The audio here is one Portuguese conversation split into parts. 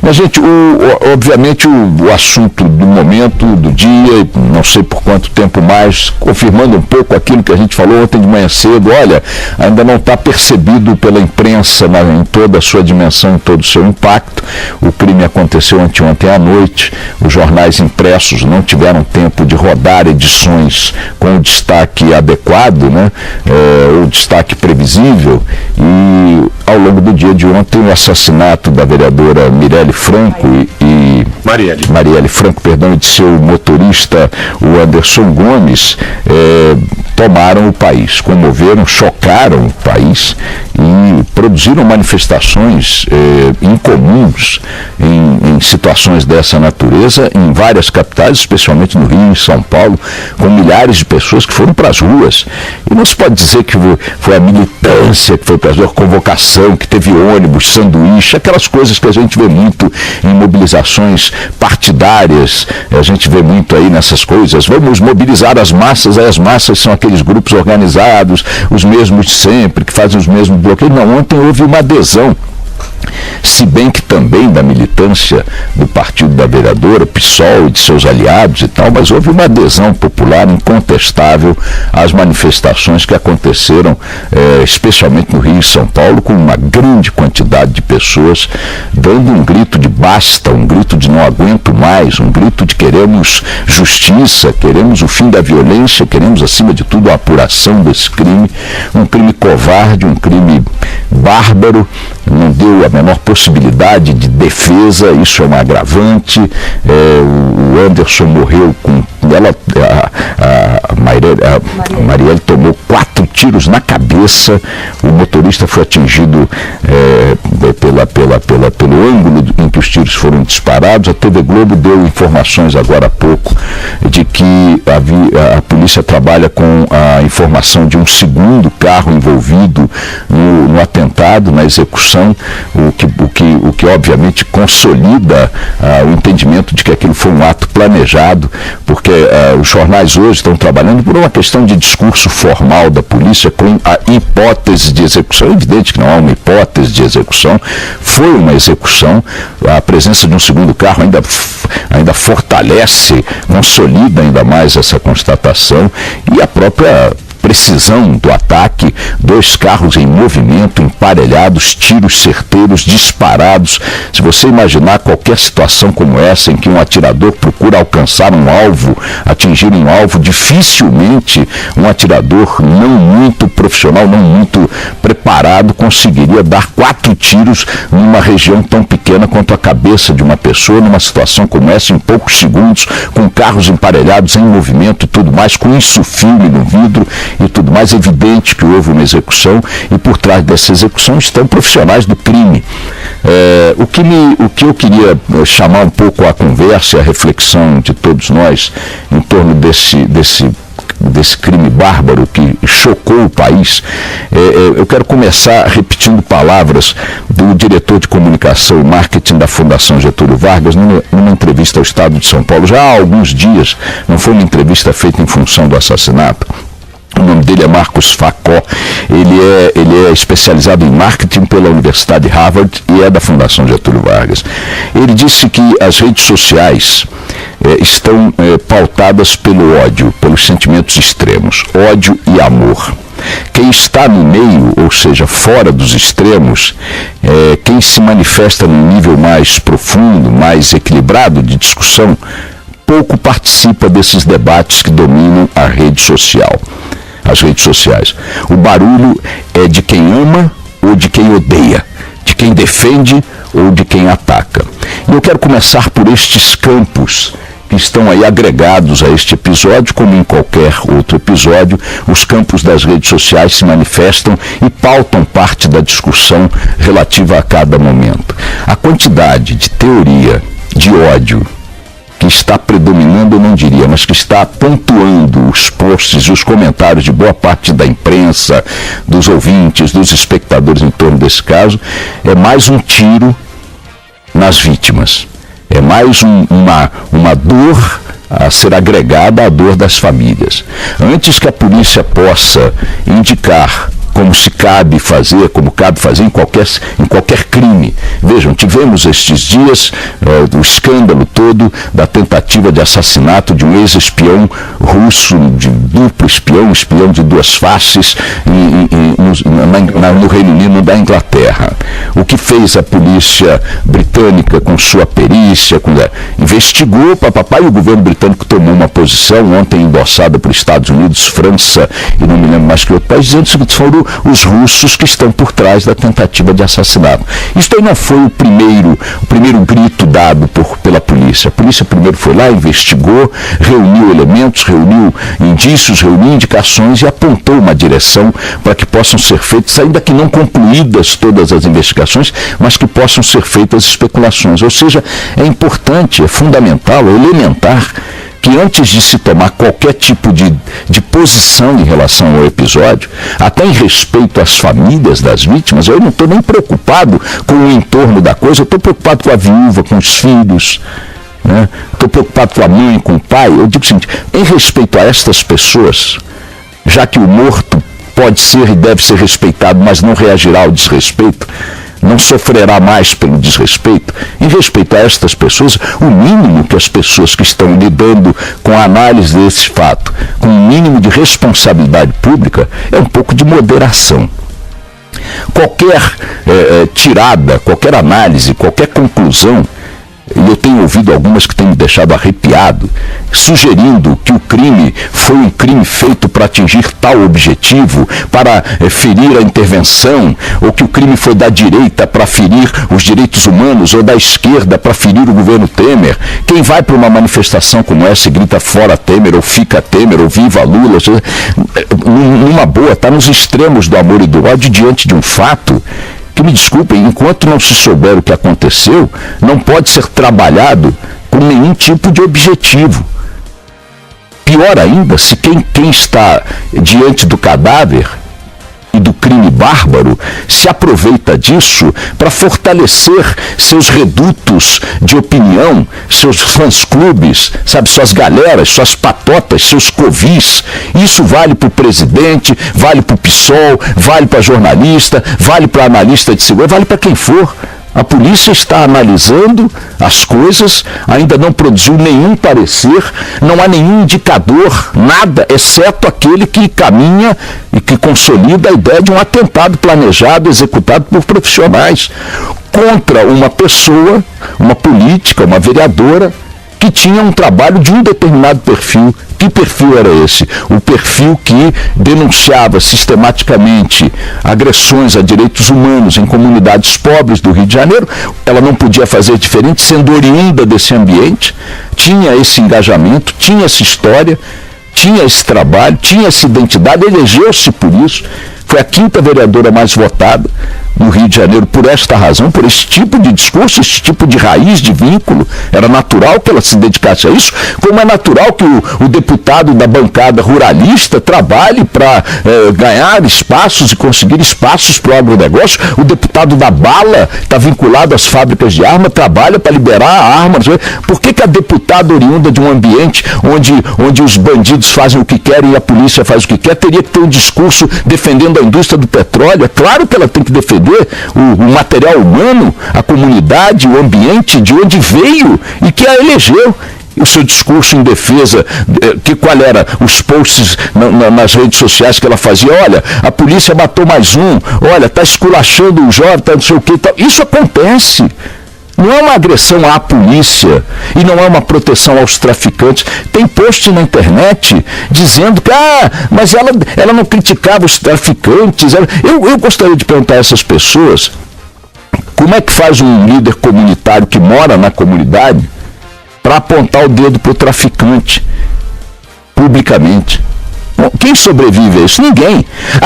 Minha gente, obviamente o assunto do momento, do dia, não sei por quanto tempo mais, confirmando um pouco aquilo que a gente falou ontem de manhã cedo, olha, ainda não está percebido pela imprensa em toda a sua dimensão, em todo o seu impacto. O crime aconteceu anteontem à noite, os jornais impressos não tiveram tempo de rodar edições com o destaque adequado, né? O destaque previsível, e ao longo do dia de ontem o assassinato da vereadora Marielle Franco, perdão, de seu motorista, o Anderson Gomes, tomaram o país, comoveram, chocaram o país e produziram manifestações incomuns em situações dessa natureza em várias capitais, especialmente no Rio e São Paulo, com milhares de pessoas que foram para as ruas. E não se pode dizer que foi a militância que foi para as ruas, convocação, que teve ônibus, sanduíche, aquelas coisas que a gente vê muito em mobilizações partidárias, a gente vê muito aí nessas coisas, vamos mobilizar as massas, aí as massas são aqueles grupos organizados, os mesmos de sempre, que fazem os mesmos bloqueios. Não, ontem houve uma adesão, se bem que também da militância do partido da vereadora, PSOL e de seus aliados e tal, mas houve uma adesão popular incontestável às manifestações que aconteceram, especialmente no Rio e São Paulo, com uma grande quantidade de pessoas dando um grito de basta, um grito de não aguento mais, um grito de queremos justiça, queremos o fim da violência, queremos acima de tudo a apuração desse crime, um crime covarde, um crime bárbaro, não deu a menor possibilidade de defesa, isso é um agravante. O Anderson morreu com ela, a Marielle tomou 4 tiros na cabeça, o motorista foi atingido pelo ângulo em que os tiros foram disparados. A TV Globo deu informações agora há pouco de que a polícia trabalha com a informação de um segundo carro envolvido no atentado, na execução, o que obviamente consolida o entendimento de que aquilo foi um ato planejado, porque os jornais hoje estão trabalhando por uma questão de discurso formal da polícia com a hipótese de execução. É evidente que não há uma hipótese de execução, foi uma execução. A presença de um segundo carro ainda fortalece, consolida ainda mais essa constatação, e a própria precisão do ataque, 2 carros em movimento, emparelhados, tiros certeiros, disparados. Se você imaginar qualquer situação como essa, em que um atirador procura alcançar um alvo, atingir um alvo, dificilmente um atirador não muito profissional, não muito preparado, conseguiria dar 4 tiros numa região tão pequena quanto a cabeça de uma pessoa, numa situação como essa, em poucos segundos, com carros emparelhados em movimento e tudo mais, com isso filme no vidro e tudo mais. Evidente que houve uma execução, e por trás dessa execução estão profissionais do crime. O que eu queria chamar um pouco a conversa e a reflexão de todos nós em torno desse crime bárbaro que chocou o país, eu quero começar repetindo palavras do diretor de comunicação e marketing da Fundação Getúlio Vargas numa entrevista ao Estado de São Paulo, já há alguns dias. Não foi uma entrevista feita em função do assassinato. O nome dele é Marcos Facó, ele é especializado em marketing pela Universidade de Harvard e é da Fundação Getúlio Vargas. Ele disse que as redes sociais estão pautadas pelo ódio, pelos sentimentos extremos, ódio e amor. Quem está no meio, ou seja, fora dos extremos, quem se manifesta num nível mais profundo, mais equilibrado de discussão, pouco participa desses debates que dominam a rede social. As redes sociais. O barulho é de quem ama ou de quem odeia, de quem defende ou de quem ataca. E eu quero começar por estes campos que estão aí agregados a este episódio, como em qualquer outro episódio. Os campos das redes sociais se manifestam e pautam parte da discussão relativa a cada momento. A quantidade de teoria, de ódio, que está predominando, eu não diria, mas que está pontuando os posts e os comentários de boa parte da imprensa, dos ouvintes, dos espectadores em torno desse caso, é mais um tiro nas vítimas. É mais uma dor a ser agregada à dor das famílias. Antes que a polícia possa indicar como cabe fazer em qualquer crime. Vejam, tivemos estes dias o escândalo todo da tentativa de assassinato de um ex-espião russo, de duplo espião de duas faces no Reino Unido da Inglaterra. O que fez a polícia britânica com sua perícia, investigou, e o governo britânico tomou uma posição ontem endossada por Estados Unidos, França e não me lembro mais que outro país, dizendo que foram os russos que estão por trás da tentativa de assassinato. Isso aí não foi o primeiro grito dado pela polícia. A polícia primeiro foi lá, investigou, reuniu elementos, reuniu indícios, reuniu indicações e apontou uma direção para que possam ser feitas, ainda que não concluídas todas as investigações, mas que possam ser feitas especulações. Ou seja, é importante, é fundamental, é elementar que antes de se tomar qualquer tipo de posição em relação ao episódio, até em respeito às famílias das vítimas, eu não estou nem preocupado com o entorno da coisa, eu estou preocupado com a viúva, com os filhos, estou preocupado com a mãe, com o pai. Eu digo o seguinte, em respeito a estas pessoas, já que o morto pode ser e deve ser respeitado, mas não reagirá ao desrespeito, não sofrerá mais pelo desrespeito, em respeito a estas pessoas, o mínimo que as pessoas que estão lidando com a análise desse fato, com um mínimo de responsabilidade pública, é um pouco de moderação. Qualquer tirada, qualquer análise, qualquer conclusão, e eu tenho ouvido algumas que têm me deixado arrepiado, sugerindo que o crime foi um crime feito para atingir tal objetivo, para ferir a intervenção, ou que o crime foi da direita para ferir os direitos humanos, ou da esquerda para ferir o governo Temer. Quem vai para uma manifestação como essa e grita fora Temer, ou fica Temer, ou viva Lula, numa boa, está nos extremos do amor e do ódio diante de um fato que, me desculpem, enquanto não se souber o que aconteceu, não pode ser trabalhado com nenhum tipo de objetivo. Pior ainda, se quem está diante do cadáver e do crime bárbaro se aproveita disso para fortalecer seus redutos de opinião, seus fãs-clubes, suas galeras, suas patotas, seus covis. Isso vale para o presidente, vale para o PSOL, vale para jornalista, vale para analista de segurança, vale para quem for. A polícia está analisando as coisas, ainda não produziu nenhum parecer, não há nenhum indicador, nada, exceto aquele que caminha e que consolida a ideia de um atentado planejado, executado por profissionais contra uma pessoa, uma política, uma vereadora, que tinha um trabalho de um determinado perfil. Que perfil era esse? O perfil que denunciava sistematicamente agressões a direitos humanos em comunidades pobres do Rio de Janeiro. Ela não podia fazer diferente, sendo oriunda desse ambiente, tinha esse engajamento, tinha essa história, tinha esse trabalho, tinha essa identidade, elegeu-se por isso, foi a 5ª vereadora mais votada no Rio de Janeiro por esta razão, por esse tipo de discurso, esse tipo de raiz de vínculo. Era natural que ela se dedicasse a isso, como é natural que o deputado da bancada ruralista trabalhe para ganhar espaços e conseguir espaços para o agronegócio. O deputado da bala está vinculado às fábricas de arma, trabalha para liberar armas. Por que a deputada oriunda de um ambiente onde os bandidos fazem o que querem e a polícia faz o que quer, teria que ter um discurso defendendo a indústria do petróleo? É claro que ela tem que defender o material humano, a comunidade, o ambiente de onde veio e que a elegeu. O seu discurso em defesa, qual era? Os posts nas redes sociais que ela fazia: olha, a polícia matou mais um, olha, está esculachando o jovem, tá não sei o que, tal. Isso acontece. Não é uma agressão à polícia e não é uma proteção aos traficantes. Tem post na internet dizendo que, mas ela não criticava os traficantes. Eu gostaria de perguntar a essas pessoas, como é que faz um líder comunitário que mora na comunidade para apontar o dedo para o traficante publicamente? Bom, quem sobrevive a isso? Ninguém.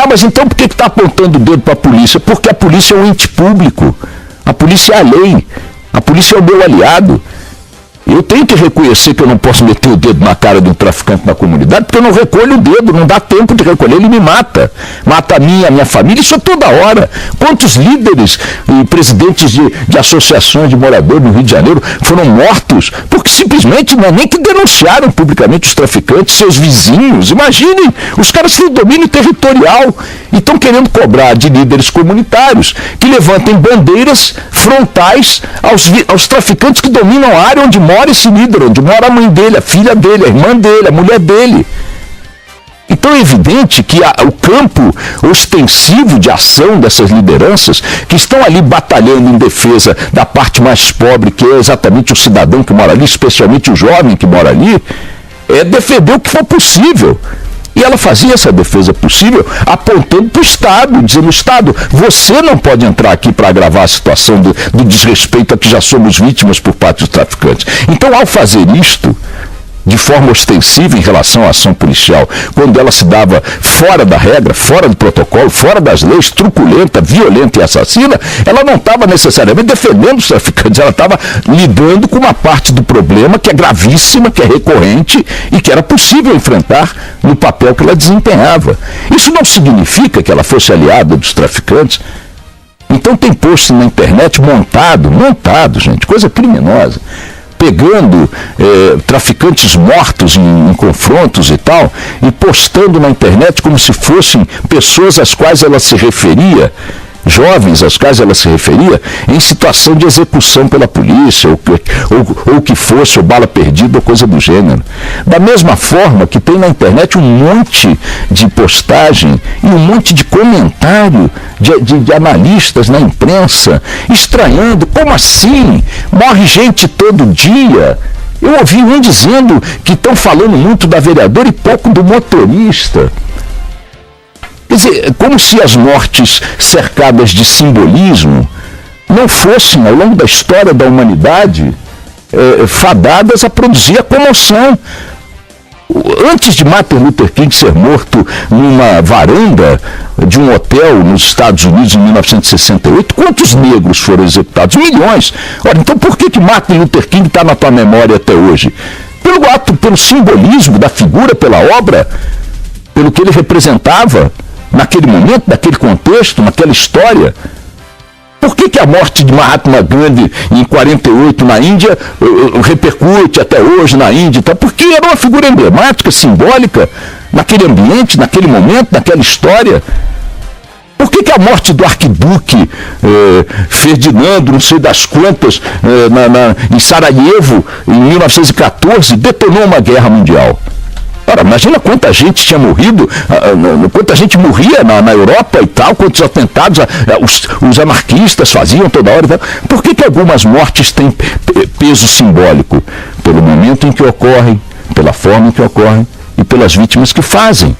Mas então por que está apontando o dedo para a polícia? Porque a polícia é um ente público. A polícia é a lei. A polícia é o meu aliado. Eu tenho que reconhecer que eu não posso meter o dedo na cara de um traficante na comunidade, porque eu não recolho o dedo, não dá tempo de recolher, ele me mata. Mata a minha família, isso é toda hora. Quantos líderes e presidentes de associações de moradores no Rio de Janeiro foram mortos porque simplesmente não é nem que denunciaram publicamente os traficantes, seus vizinhos. Imaginem, os caras têm domínio territorial e estão querendo cobrar de líderes comunitários que levantem bandeiras frontais aos traficantes que dominam a área onde mora esse líder, onde mora a mãe dele, a filha dele, a irmã dele, a mulher dele. Então é evidente que o campo ostensivo de ação dessas lideranças que estão ali batalhando em defesa da parte mais pobre, que é exatamente o cidadão que mora ali, especialmente o jovem que mora ali, é defender o que for possível. E ela fazia essa defesa possível apontando para o Estado, dizendo: Estado, você não pode entrar aqui para agravar a situação do desrespeito a que já somos vítimas por parte dos traficantes. Então, ao fazer isto, de forma ostensiva em relação à ação policial, quando ela se dava fora da regra, fora do protocolo, fora das leis, truculenta, violenta e assassina, ela não estava necessariamente defendendo os traficantes, ela estava lidando com uma parte do problema que é gravíssima, que é recorrente e que era possível enfrentar no papel que ela desempenhava. Isso não significa que ela fosse aliada dos traficantes. Então tem post na internet montado, gente, coisa criminosa, pegando traficantes mortos em confrontos e tal, e postando na internet como se fossem pessoas às quais ela se referia, jovens às quais ela se referia, em situação de execução pela polícia, ou que fosse, ou bala perdida, ou coisa do gênero. Da mesma forma que tem na internet um monte de postagem e um monte de comentário de analistas na imprensa, estranhando: como assim? Morre gente todo dia. Eu ouvi um dizendo que estão falando muito da vereadora e pouco do motorista. Quer dizer, como se as mortes cercadas de simbolismo não fossem, ao longo da história da humanidade, fadadas a produzir a comoção. Antes de Martin Luther King ser morto numa varanda de um hotel nos Estados Unidos em 1968, quantos negros foram executados? Milhões. Ora, então por que Martin Luther King está na tua memória até hoje? Pelo ato, pelo simbolismo da figura, pela obra, pelo que ele representava naquele momento, naquele contexto, naquela história. Por que a morte de Mahatma Gandhi em 48 na Índia repercute até hoje na Índia? Porque era uma figura emblemática, simbólica, naquele ambiente, naquele momento, naquela história. Por que a morte do arquiduque Ferdinando, não sei das quantas, em Sarajevo, em 1914, detonou uma guerra mundial? Ora, imagina quanta gente tinha morrido, quanta gente morria na Europa e tal, quantos atentados os anarquistas faziam toda hora e tal. Por que algumas mortes têm peso simbólico? Pelo momento em que ocorrem, pela forma em que ocorrem e pelas vítimas que fazem.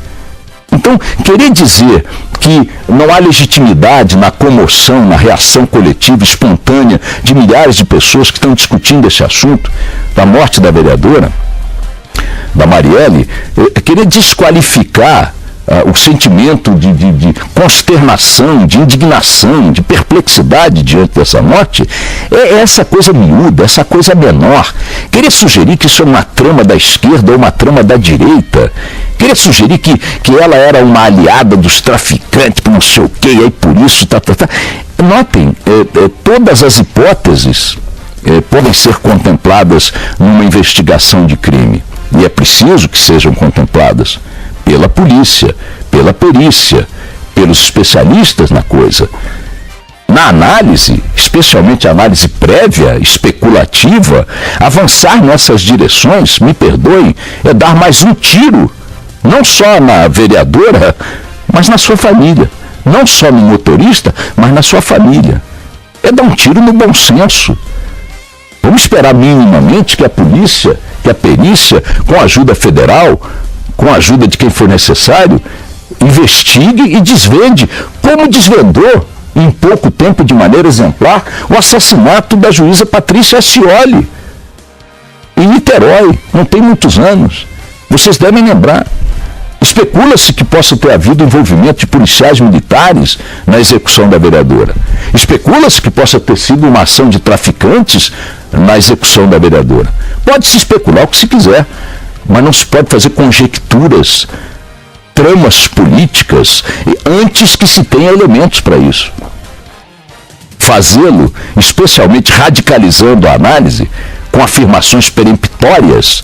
Então, querer dizer que não há legitimidade na comoção, na reação coletiva, espontânea de milhares de pessoas que estão discutindo esse assunto, da morte da vereadora, da Marielle, querer desqualificar o sentimento de consternação, de indignação, de perplexidade diante dessa morte, é essa coisa miúda, essa coisa menor. Querer sugerir que isso é uma trama da esquerda ou uma trama da direita, querer sugerir que ela era uma aliada dos traficantes, não sei o quê, e aí por isso, Notem, todas as hipóteses podem ser contempladas numa investigação de crime. E é preciso que sejam contempladas pela polícia, pela perícia, pelos especialistas na coisa. Na análise, especialmente a análise prévia, especulativa, avançar nessas direções, me perdoem, é dar mais um tiro, não só na vereadora, mas na sua família. Não só no motorista, mas na sua família. É dar um tiro no bom senso. Vamos esperar minimamente que a polícia, que a perícia, com a ajuda federal, com a ajuda de quem for necessário, investigue e desvende, como desvendou em pouco tempo, de maneira exemplar, o assassinato da juíza Patrícia Scioli, em Niterói, não tem muitos anos. Vocês devem lembrar. Especula-se que possa ter havido envolvimento de policiais militares na execução da vereadora. Especula-se que possa ter sido uma ação de traficantes na execução da vereadora. Pode-se especular o que se quiser, mas não se pode fazer conjecturas, tramas políticas, antes que se tenha elementos para isso. Fazê-lo, especialmente radicalizando a análise, com afirmações peremptórias,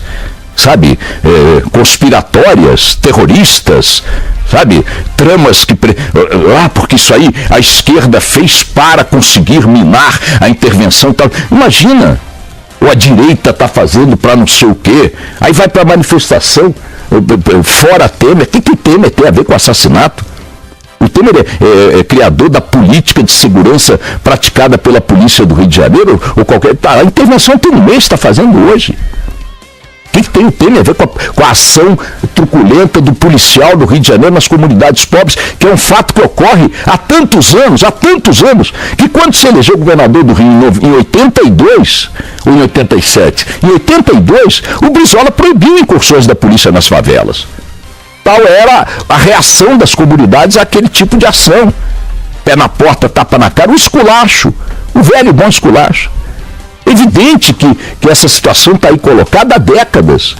sabe, conspiratórias, terroristas, sabe, tramas que... porque isso aí a esquerda fez para conseguir minar a intervenção e tal. Imagina, ou a direita está fazendo para não sei o quê. Aí vai para a manifestação, fora Temer. O que Temer tem a ver com assassinato? O Temer é criador da política de segurança praticada pela polícia do Rio de Janeiro, ou qualquer... a intervenção tem um mês, está fazendo hoje. O que tem o Temer a ver com a ação truculenta do policial do Rio de Janeiro nas comunidades pobres, que é um fato que ocorre há tantos anos, que quando se elegeu governador do Rio em 82, ou em 87, em 82, o Brizola proibiu incursões da polícia nas favelas. Tal era a reação das comunidades àquele tipo de ação. Pé na porta, tapa na cara, o esculacho, o velho e bom esculacho. Evidente que essa situação está aí colocada há décadas.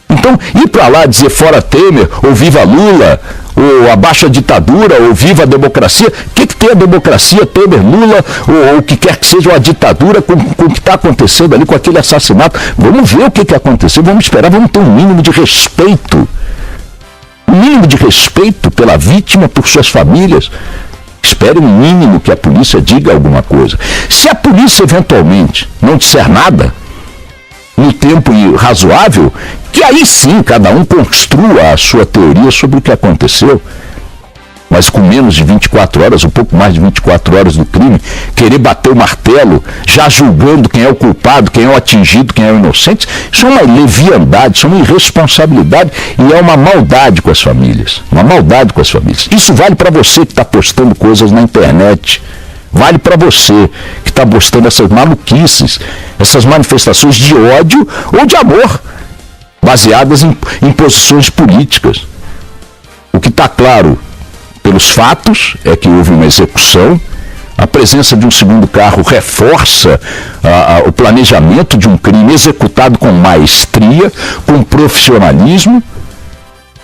Então, ir para lá dizer fora Temer, ou viva Lula, ou abaixo a ditadura, ou viva a democracia, o que tem a democracia, Temer, Lula, ou o que quer que seja a ditadura com o que está acontecendo ali, com aquele assassinato? Vamos ver o que aconteceu, vamos esperar, vamos ter um mínimo de respeito. Um mínimo de respeito pela vítima, por suas famílias. Espere um mínimo que a polícia diga alguma coisa. Se a polícia eventualmente não disser nada, no tempo razoável, que aí sim cada um construa a sua teoria sobre o que aconteceu. Mas com menos de 24 horas, um pouco mais de 24 horas do crime, querer bater o martelo, já julgando quem é o culpado, quem é o atingido, quem é o inocente, isso é uma leviandade, isso é uma irresponsabilidade e é uma maldade com as famílias. Uma maldade com as famílias. Isso vale para você que está postando coisas na internet. Vale para você que está postando essas maluquices, essas manifestações de ódio ou de amor, baseadas em posições políticas. O que está claro pelos fatos é que houve uma execução. A presença de um segundo carro reforça o planejamento de um crime executado com maestria, com profissionalismo.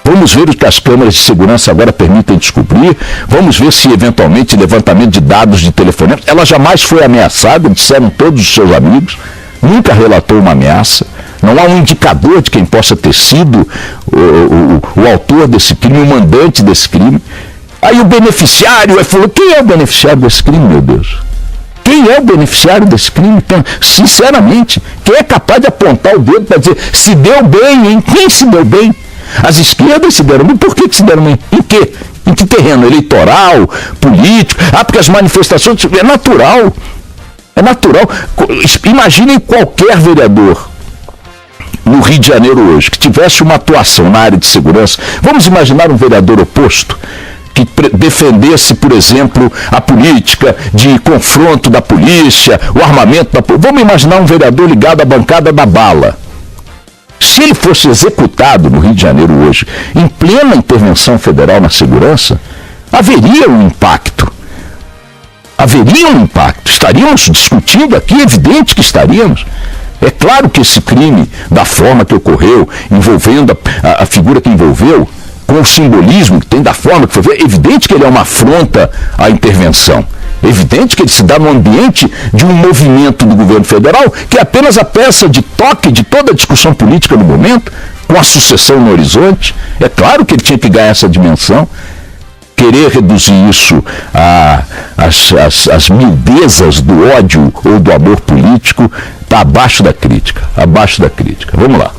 Vamos ver o que as câmeras de segurança agora permitem descobrir. Vamos ver se eventualmente levantamento de dados de telefonema. Ela jamais foi ameaçada, disseram todos os seus amigos. Nunca relatou uma ameaça. Não há um indicador de quem possa ter sido o autor desse crime, o mandante desse crime. Aí o beneficiário falou, quem é o beneficiário desse crime, meu Deus? Quem é o beneficiário desse crime? Sinceramente, quem é capaz de apontar o dedo para dizer, se deu bem, hein? Quem se deu bem? As esquerdas se deram bem. Por que se deram bem? Em quê? Em que terreno? Eleitoral? Político? Porque as manifestações... É natural. É natural. Imaginem qualquer vereador no Rio de Janeiro hoje que tivesse uma atuação na área de segurança. Vamos imaginar um vereador oposto que defendesse, por exemplo, a política de confronto da polícia, o armamento da polícia. Vamos imaginar um vereador ligado à bancada da bala. Se ele fosse executado no Rio de Janeiro hoje, em plena intervenção federal na segurança, haveria um impacto. Haveria um impacto. Estaríamos discutindo aqui, é evidente que estaríamos. É claro que esse crime, da forma que ocorreu, envolvendo a figura que envolveu, com o simbolismo que tem da forma que foi feito, é evidente que ele é uma afronta à intervenção. É evidente que ele se dá no ambiente de um movimento do governo federal que é apenas a peça de toque de toda a discussão política no momento, com a sucessão no horizonte. É claro que ele tinha que ganhar essa dimensão. Querer reduzir isso às miudezas do ódio ou do amor político está abaixo da crítica. Abaixo da crítica. Vamos lá.